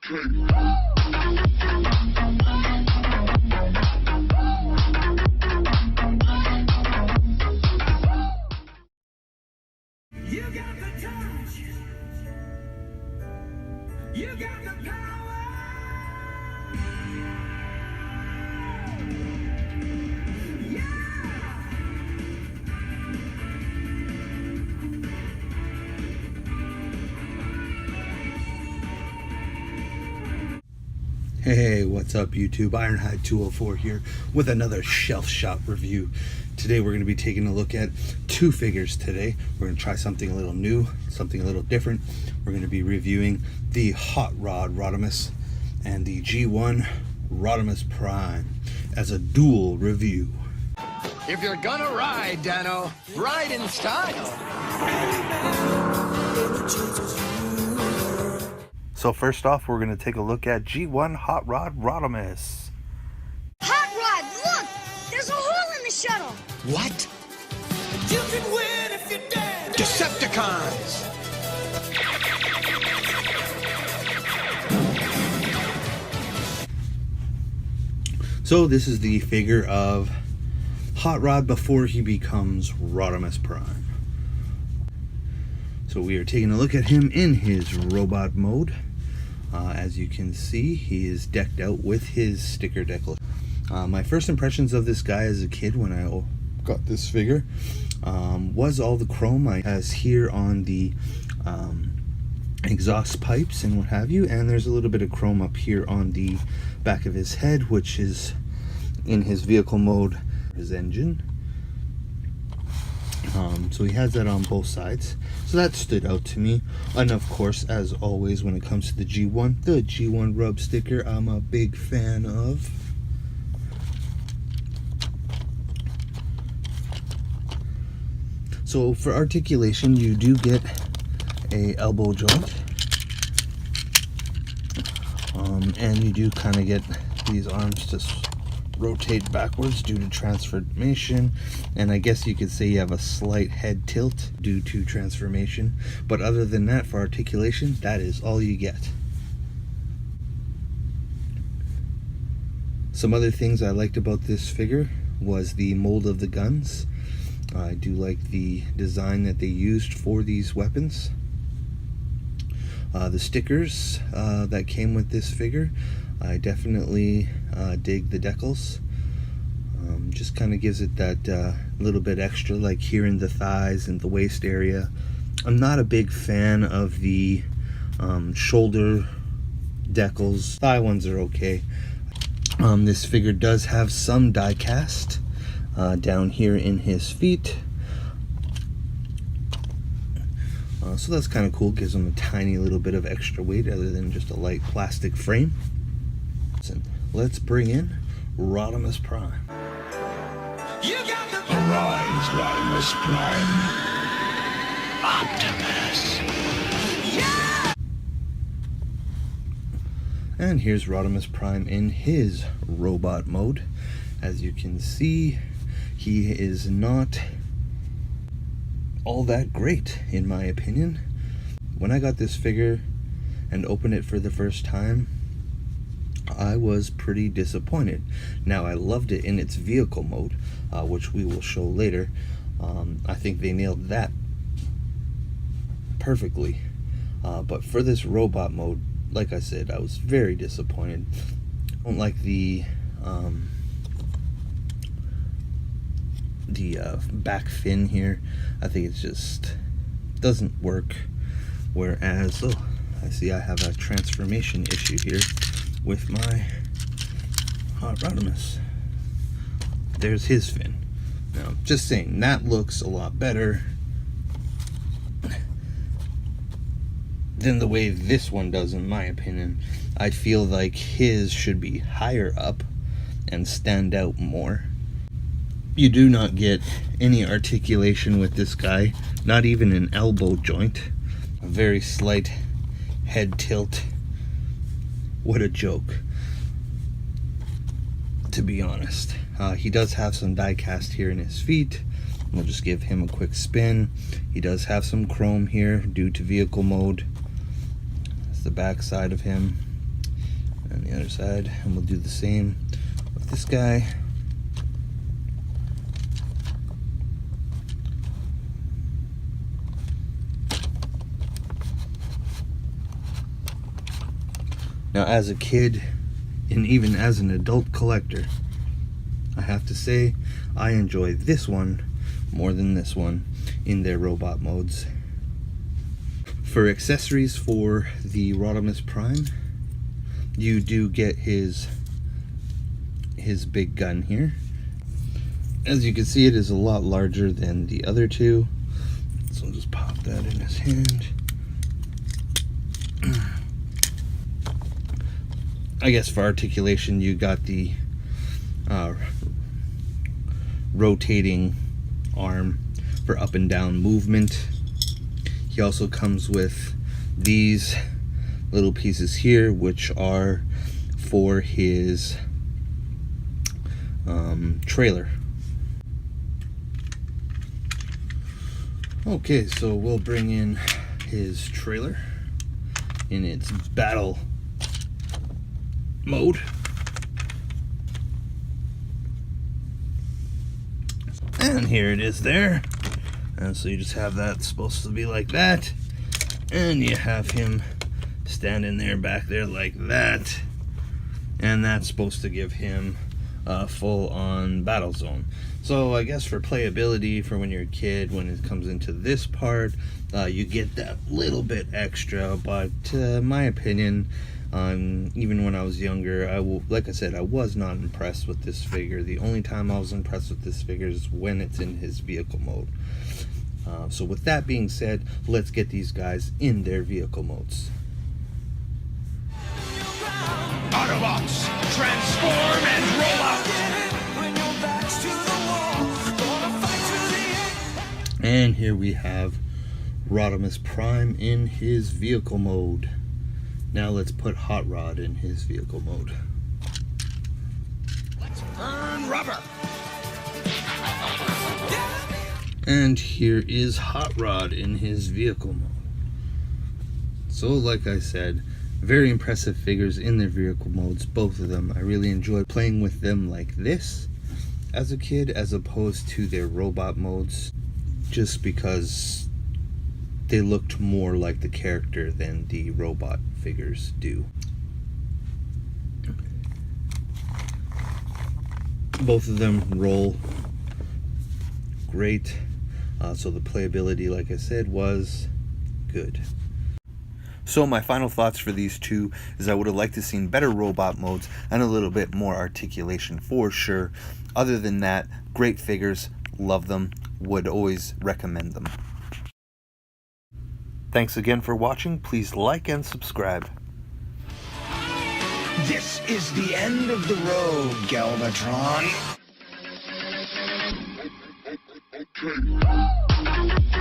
You got the touch. You got the power. Hey, what's up YouTube? Ironhide204 here with another Shelfshot review. Today we're going to be taking a look at two figures today. We're going to try something a little new, something a little different. We're going to be reviewing the Hotrod Rodimus and the G1 Rodimus Prime as a dual review. If you're gonna ride, Dano, ride in style. So first off, we're going to take a look at G1 Hotrod Rodimus. Hot Rod, look! There's a hole in the shuttle! What? You can win if you're dead. Decepticons! So this is the figure of Hotrod before he becomes Rodimus Prime. So we are taking a look at him in his robot mode. As you can see, he is decked out with his sticker decal. My first impressions of this guy as a kid when I got this figure was all the chrome I has here on the exhaust pipes and what have you, and there's a little bit of chrome up here on the back of his head, which is in his vehicle mode, his engine. So he has that on both sides, so that stood out to me. And of course, as always, when it comes to the G1 rub sticker, I'm a big fan of. So for articulation, you do get a elbow joint, and you do kind of get these arms to rotate backwards due to transformation, and I guess you could say you have a slight head tilt due to transformation, but other than that, for articulation, that is all you get. Some other things I liked about this figure was the mold of the guns. I do like the design that they used for these weapons. The stickers that came with this figure, I definitely dig the decals. Just kind of gives it that little bit extra, like here in the thighs and the waist area. I'm not a big fan of the shoulder decals. Thigh ones are okay. This figure does have some die cast down here in his feet. So that's kind of cool, gives him a tiny little bit of extra weight other than just a light plastic frame. Let's bring in Rodimus Prime. You got the Arise, Rodimus Prime. Optimus. yeah. And here's Rodimus Prime in his robot mode. As you can see, he is not all that great, in my opinion. When I got this figure and opened it for the first time, I was pretty disappointed. Now, I loved it in its vehicle mode, which we will show later. I think they nailed that perfectly. But for this robot mode, like I said, I was very disappointed. I don't like the back fin here. I think it just doesn't work. Whereas, oh, I see I have a transformation issue here with my Hot Rodimus. There's his fin. Now, just saying, that looks a lot better than the way this one does, in my opinion. I feel like his should be higher up and stand out more. You do not get any articulation with this guy, not even an elbow joint. A very slight head tilt. What a joke, to be honest. He does have some die cast here in his feet. We'll just give him a quick spin. He does have some chrome here due to vehicle mode. That's the back side of him. And the other side, and we'll do the same with this guy. Now, as a kid, and even as an adult collector, I have to say I enjoy this one more than this one in their robot modes. For accessories for the Rodimus Prime, you do get his big gun here. As you can see, it is a lot larger than the other two, so I'll just pop that in his hand. I guess for articulation, you got the rotating arm for up and down movement. He also comes with these little pieces here, which are for his trailer. Okay, so we'll bring in his trailer in its battle mode. And here it is there. And so you just have that supposed to be like that. And you have him standing there back there like that. And that's supposed to give him a full-on battle zone. So I guess for playability, for when you're a kid, when it comes into this part, you get that little bit extra. But my opinion, even when I was younger, like I said, I was not impressed with this figure. The only time I was impressed with this figure is when it's in his vehicle mode. So with that being said, let's get these guys in their vehicle modes. Autobots, transform and roll out! And here we have Rodimus Prime in his vehicle mode. Now let's put Hot Rod in his vehicle mode. Let's burn rubber! And here is Hot Rod in his vehicle mode. So like I said, very impressive figures in their vehicle modes, both of them. I really enjoyed playing with them like this as a kid, as opposed to their robot modes, just because they looked more like the character than the robot figures do. Both of them roll great, so the playability, like I said, was good. So my final thoughts for these two is I would have liked to seen better robot modes and a little bit more articulation for sure. Other than that, great figures, love them, would always recommend them. Thanks again for watching. Please like and subscribe. This is the end of the road, Galvatron. Okay.